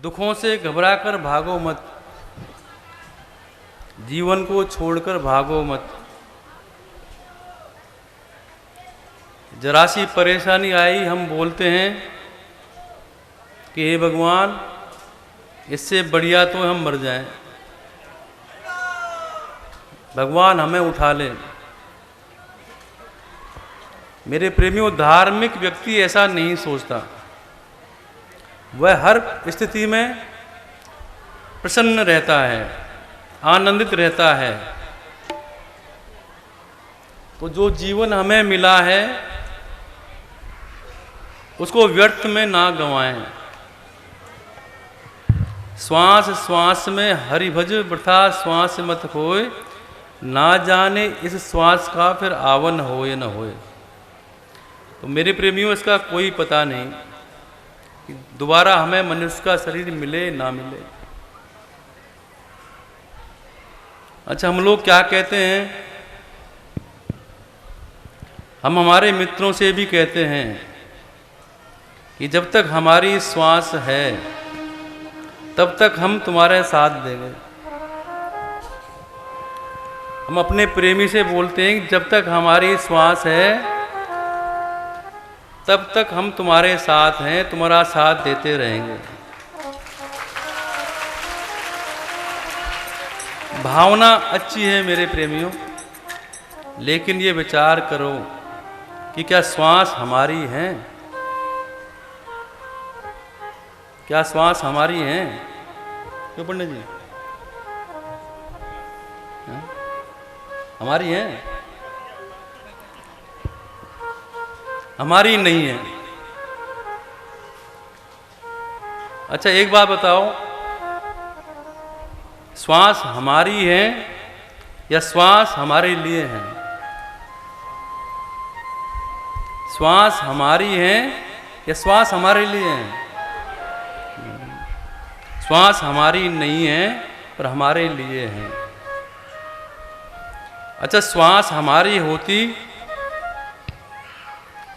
दुखों से घबराकर भागो मत, जीवन को छोड़कर भागो मत। जरा सी परेशानी आई, हम बोलते हैं कि हे भगवान, इससे बढ़िया तो हम मर जाएं, भगवान हमें उठा ले। मेरे प्रेमियों, धार्मिक व्यक्ति ऐसा नहीं सोचता। वह हर स्थिति में प्रसन्न रहता है, आनंदित रहता है। तो जो जीवन हमें मिला है उसको व्यर्थ में ना गंवाएं। श्वास श्वास में हरि भज वृथा श्वास मत होए, ना जाने इस श्वास का फिर आवन होए न होए। तो मेरे प्रेमियों, इसका कोई पता नहीं कि दोबारा हमें मनुष्य का शरीर मिले ना मिले। अच्छा, हम लोग क्या कहते हैं, हम हमारे मित्रों से भी कहते हैं कि जब तक हमारी श्वास है तब तक हम तुम्हारे साथ देंगे। हम अपने प्रेमी से बोलते हैं कि जब तक हमारी श्वास है तब तक हम तुम्हारे साथ हैं, तुम्हारा साथ देते रहेंगे। भावना अच्छी है मेरे प्रेमियों, लेकिन ये विचार करो कि क्या श्वास हमारी है? क्या श्वास हमारी है? क्यों पंडित जी, हमारी है? हमारी नहीं है। अच्छा, एक बात बताओ, श्वास हमारी है या श्वास हमारे लिए है? श्वास हमारी है या श्वास हमारे लिए है? श्वास हमारी नहीं है पर हमारे लिए है। अच्छा, श्वास हमारी होती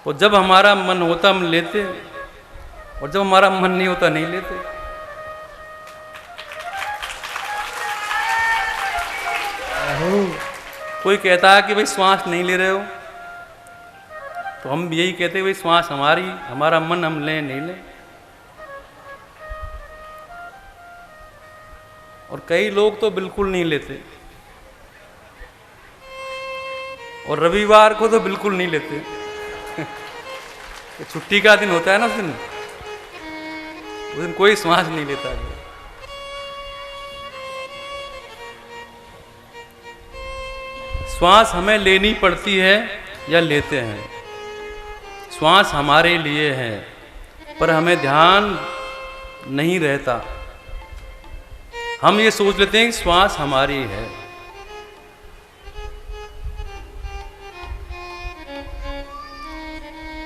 तो जब हमारा मन होता हम लेते, और जब हमारा मन नहीं होता नहीं लेते। कोई कहता है कि भाई श्वास नहीं ले रहे हो, तो हम यही कहते हैं भाई श्वास हमारी, हमारा मन हम लें नहीं लें। और कई लोग तो बिल्कुल नहीं लेते, और रविवार को तो बिल्कुल नहीं लेते। छुट्टी का दिन होता है ना, उस दिन कोई श्वास नहीं लेता है। श्वास हमें लेनी पड़ती है या लेते हैं? श्वास हमारे लिए है पर हमें ध्यान नहीं रहता। हम ये सोच लेते हैं कि श्वास हमारी है।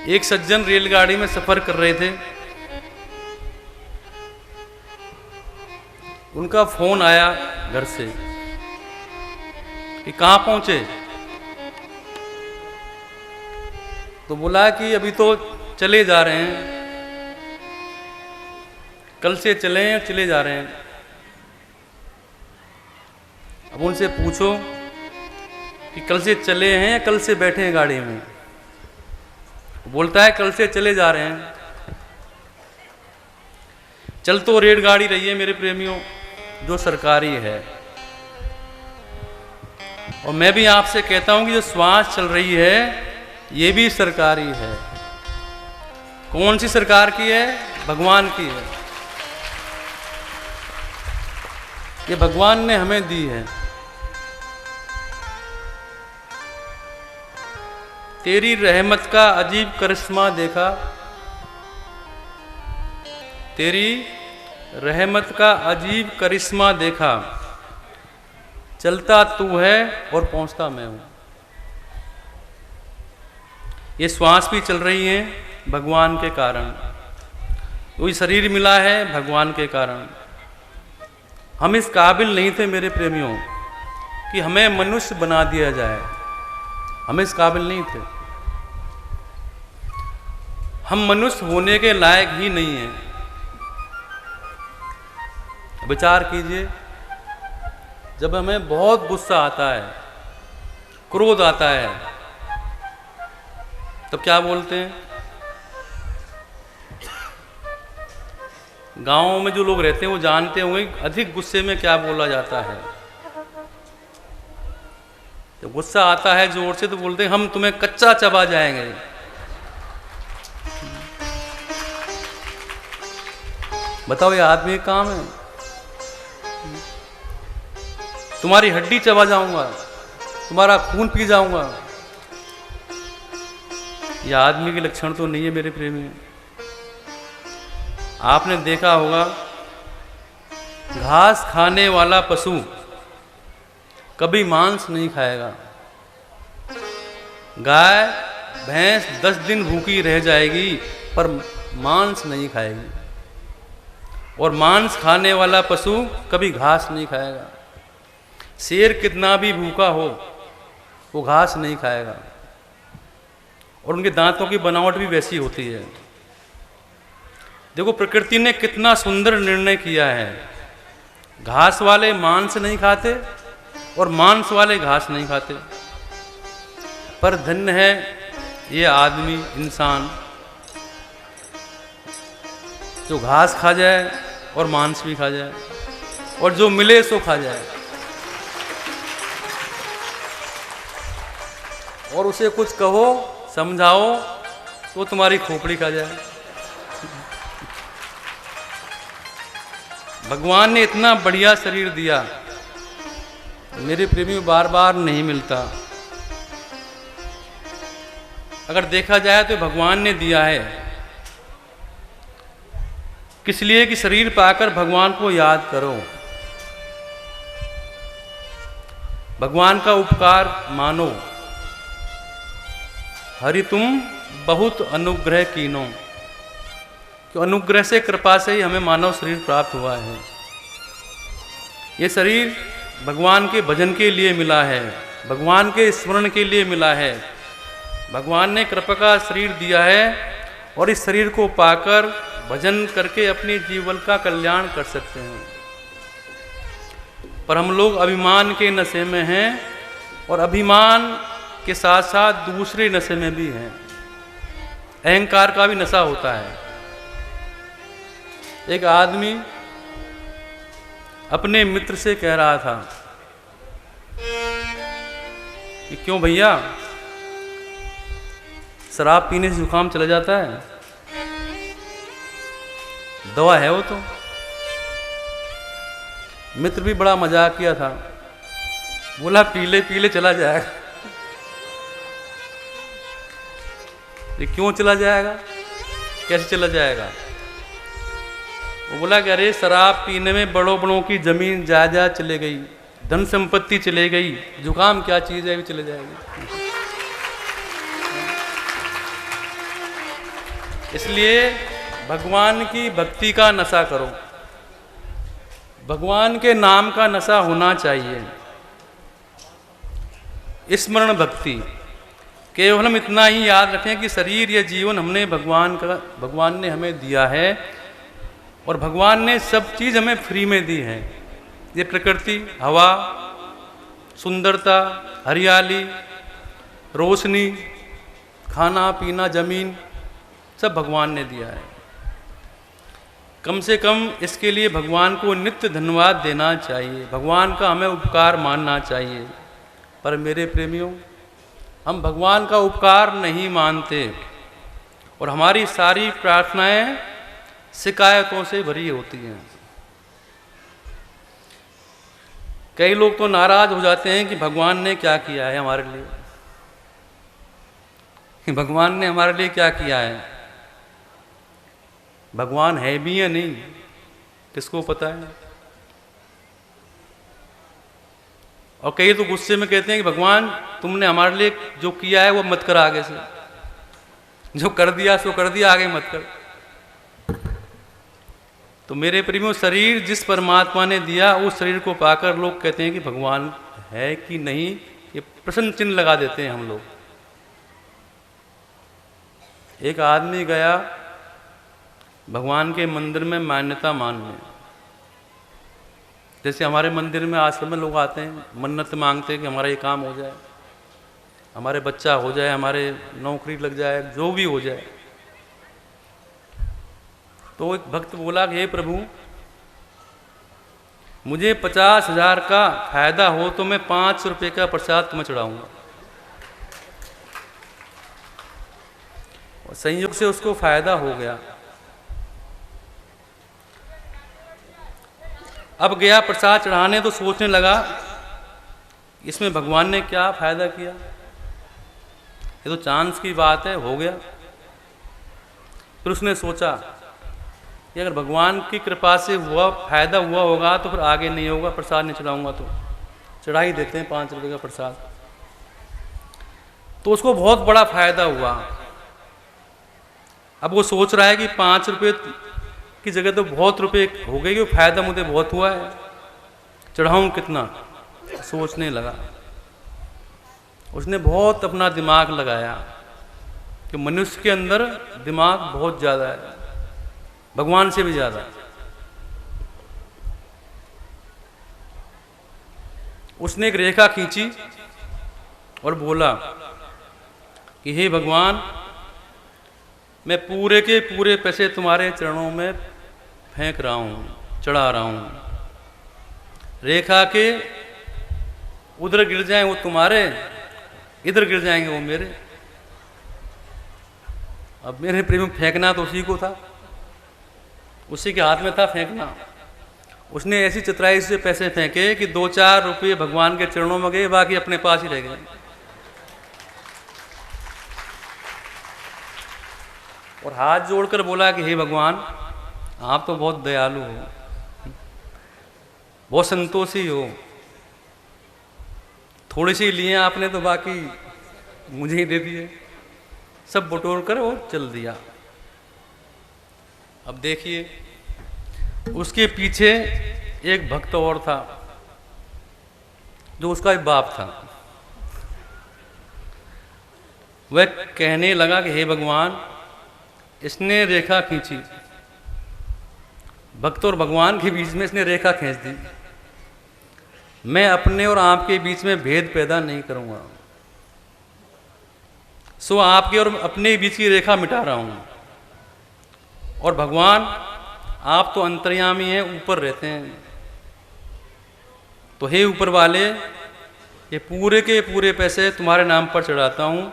एक सज्जन रेलगाड़ी में सफर कर रहे थे, उनका फोन आया घर से कि कहाँ पहुंचे। तो बोला कि अभी तो चले जा रहे हैं, कल से चले हैं, चले जा रहे हैं। अब उनसे पूछो कि कल से चले हैं या कल से बैठे हैं गाड़ी में? बोलता है कल से चले जा रहे हैं। चल तो रेलगाड़ी रही है मेरे प्रेमियों, जो सरकारी है। और मैं भी आपसे कहता हूं कि जो श्वास चल रही है ये भी सरकारी है। कौन सी सरकार की है? भगवान की है। ये भगवान ने हमें दी है। तेरी रहमत का अजीब करिश्मा देखा, तेरी रहमत का अजीब करिश्मा देखा, चलता तू है और पहुंचता मैं हूं। ये श्वास भी चल रही है भगवान के कारण, वही शरीर मिला है भगवान के कारण। हम इस काबिल नहीं थे मेरे प्रेमियों कि हमें मनुष्य बना दिया जाए, हम इस काबिल नहीं थे। हम मनुष्य होने के लायक ही नहीं हैं। विचार कीजिए, जब हमें बहुत गुस्सा आता है, क्रोध आता है, तब क्या बोलते हैं? गाँव में जो लोग रहते हैं वो जानते होंगे अधिक गुस्से में क्या बोला जाता है। जब गुस्सा आता है जोर से तो बोलते हैं हम तुम्हें कच्चा चबा जाएंगे। बताओ ये आदमी का काम है? तुम्हारी हड्डी चबा जाऊंगा, तुम्हारा खून पी जाऊंगा। यह आदमी के लक्षण तो नहीं है मेरे प्रेमी। आपने देखा होगा घास खाने वाला पशु कभी मांस नहीं खाएगा। गाय भैंस 10 दिन भूखी रह जाएगी पर मांस नहीं खाएगी, और मांस खाने वाला पशु कभी घास नहीं खाएगा। शेर कितना भी भूखा हो वो घास नहीं खाएगा, और उनके दांतों की बनावट भी वैसी होती है। देखो प्रकृति ने कितना सुंदर निर्णय किया है, घास वाले मांस नहीं खाते और मांस वाले घास नहीं खाते। पर धन्य है ये आदमी, इंसान, जो घास खा जाए और मांस भी खा जाए, और जो मिले सो खा जाए, और उसे कुछ कहो समझाओ तो तुम्हारी खोपड़ी खा जाए। भगवान ने इतना बढ़िया शरीर दिया, मेरे प्रेमी बार बार नहीं मिलता। अगर देखा जाए तो भगवान ने दिया है किस लिए कि शरीर पाकर भगवान को याद करो, भगवान का उपकार मानो। हरि तुम बहुत अनुग्रह कीनो, कि अनुग्रह से, कृपा से ही हमें मानव शरीर प्राप्त हुआ है। ये शरीर भगवान के भजन के लिए मिला है, भगवान के स्मरण के लिए मिला है। भगवान ने कृपा का शरीर दिया है, और इस शरीर को पाकर भजन करके अपने जीवन का कल्याण कर सकते हैं। पर हम लोग अभिमान के नशे में हैं, और अभिमान के साथ साथ दूसरे नशे में भी हैं। अहंकार का भी नशा होता है। एक आदमी अपने मित्र से कह रहा था कि क्यों भैया, शराब पीने से जुकाम चला जाता है? दवा है वो तो। मित्र भी बड़ा मजाक किया था, बोला पीले पीले चला जाएगा। ये क्यों चला जाएगा, कैसे चला जाएगा? वो बोला कि अरे शराब पीने में बड़ों बड़ों की जमीन जायदाद चले गई, धन संपत्ति चले गई, जुकाम क्या चीज है भी चले जाएगी। इसलिए भगवान की भक्ति का नशा करो, भगवान के नाम का नशा होना चाहिए। स्मरण भक्ति, केवल हम इतना ही याद रखें कि शरीर या जीवन हमने भगवान ने हमें दिया है, और भगवान ने सब चीज़ हमें फ्री में दी है। ये प्रकृति, हवा, सुंदरता, हरियाली, रोशनी, खाना पीना, ज़मीन, सब भगवान ने दिया है। कम से कम इसके लिए भगवान को नित्य धन्यवाद देना चाहिए, भगवान का हमें उपकार मानना चाहिए। पर मेरे प्रेमियों, हम भगवान का उपकार नहीं मानते, और हमारी सारी प्रार्थनाएं शिकायतों से भरी होती हैं। कई लोग तो नाराज हो जाते हैं कि भगवान ने क्या किया है हमारे लिए, कि भगवान ने हमारे लिए क्या किया है। भगवान है भी या नहीं किसको पता है। और कई तो गुस्से में कहते हैं कि भगवान तुमने हमारे लिए जो किया है वो मत कर, आगे से जो कर दिया सो कर दिया, आगे मत कर। तो मेरे प्रेमियों, शरीर जिस परमात्मा ने दिया उस शरीर को पाकर लोग कहते हैं कि भगवान है कि नहीं, ये प्रश्न चिन्ह लगा देते हैं हम लोग। एक आदमी गया भगवान के मंदिर में मान्यता मानने, जैसे हमारे मंदिर में आश्रम में लोग आते हैं, मन्नत मांगते हैं कि हमारा ये काम हो जाए, हमारे बच्चा हो जाए, हमारे नौकरी लग जाए, जो भी हो जाए। तो एक भक्त बोला कि हे प्रभु, मुझे 50,000 का फायदा हो तो मैं 5 रुपये का प्रसाद तुम्हें चढ़ाऊंगा। और संयोग से उसको फायदा हो गया। अब गया प्रसाद चढ़ाने तो सोचने लगा इसमें भगवान ने क्या फायदा किया, ये तो चांस की बात है, हो गया। फिर उसने सोचा कि अगर भगवान की कृपा से हुआ फायदा हुआ होगा तो फिर आगे नहीं होगा, प्रसाद नहीं चढ़ाऊंगा तो चढ़ा ही देते हैं 5 रुपये का प्रसाद। तो उसको बहुत बड़ा फायदा हुआ। अब वो सोच रहा है कि 5 रुपये की जगह तो बहुत रुपए हो गए, कि फायदा मुझे बहुत हुआ है, चढ़ाऊं कितना, सोचने लगा। उसने बहुत अपना दिमाग लगाया कि मनुष्य के अंदर दिमाग बहुत ज़्यादा है, भगवान से भी ज़्यादा। उसने एक रेखा खींची और बोला कि हे भगवान, मैं पूरे के पूरे पैसे तुम्हारे चरणों में फेंक रहा हूँ, चढ़ा रहा हूँ। रेखा के उधर गिर जाएं वो तुम्हारे, इधर गिर जाएंगे वो मेरे। अब मेरे प्रेम फेंकना तो उसी को था, उसी के हाथ में था फेंकना। उसने ऐसी चतुराई से पैसे फेंके कि 2-4 रुपये भगवान के चरणों में गए, बाकी अपने पास ही रह गए। और हाथ जोड़कर बोला कि हे भगवान, आप तो बहुत दयालु हो, बहुत संतोषी हो, थोड़ी सी लिए आपने तो बाकी मुझे ही दे दिए, सब बटोर कर वो चल दिया। अब देखिए, उसके पीछे एक भक्त और था जो उसका एक बाप था। वह कहने लगा कि हे भगवान, इसने रेखा खींची, भक्त और भगवान के बीच में इसने रेखा खींच दी। मैं अपने और आपके बीच में भेद पैदा नहीं करूंगा, सो आपके और अपने बीच की रेखा मिटा रहा हूं। और भगवान, आप तो अंतर्यामी हैं, ऊपर रहते हैं, तो हे ऊपर वाले, ये पूरे के पूरे पैसे तुम्हारे नाम पर चढ़ाता हूं,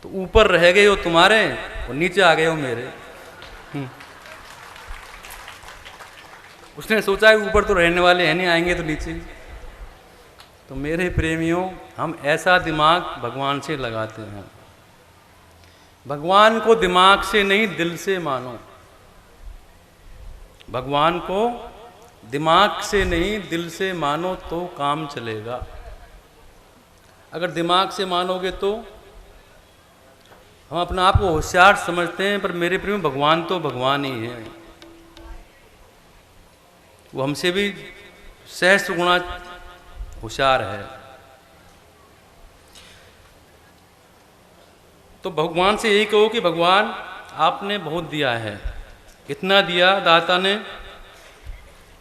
तो ऊपर रह गए हो तुम्हारे और नीचे आ गए हो मेरे। उसने सोचा कि ऊपर तो रहने वाले हैं नहीं, आएंगे तो नीचे। तो मेरे प्रेमियों, हम ऐसा दिमाग भगवान से लगाते हैं। भगवान को दिमाग से नहीं, दिल से मानो। भगवान को दिमाग से नहीं, दिल से मानो तो काम चलेगा। अगर दिमाग से मानोगे तो हम अपने आप को होशियार समझते हैं, पर मेरे प्रेम, भगवान तो भगवान ही है। वो हमसे भी सहस्त्र गुणा होशियार है। तो भगवान से यही कहो कि भगवान, आपने बहुत दिया है, इतना दिया दाता ने,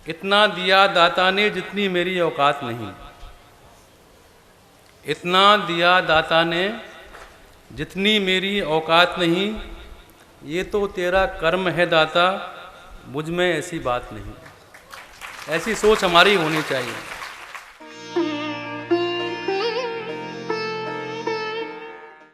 इतना दिया दाता ने जितनी मेरी औकात नहीं, इतना दिया दाता ने जितनी मेरी औकात नहीं। ये तो तेरा कर्म है दाता, मुझ में ऐसी बात नहीं। ऐसी सोच हमारी होनी चाहिए।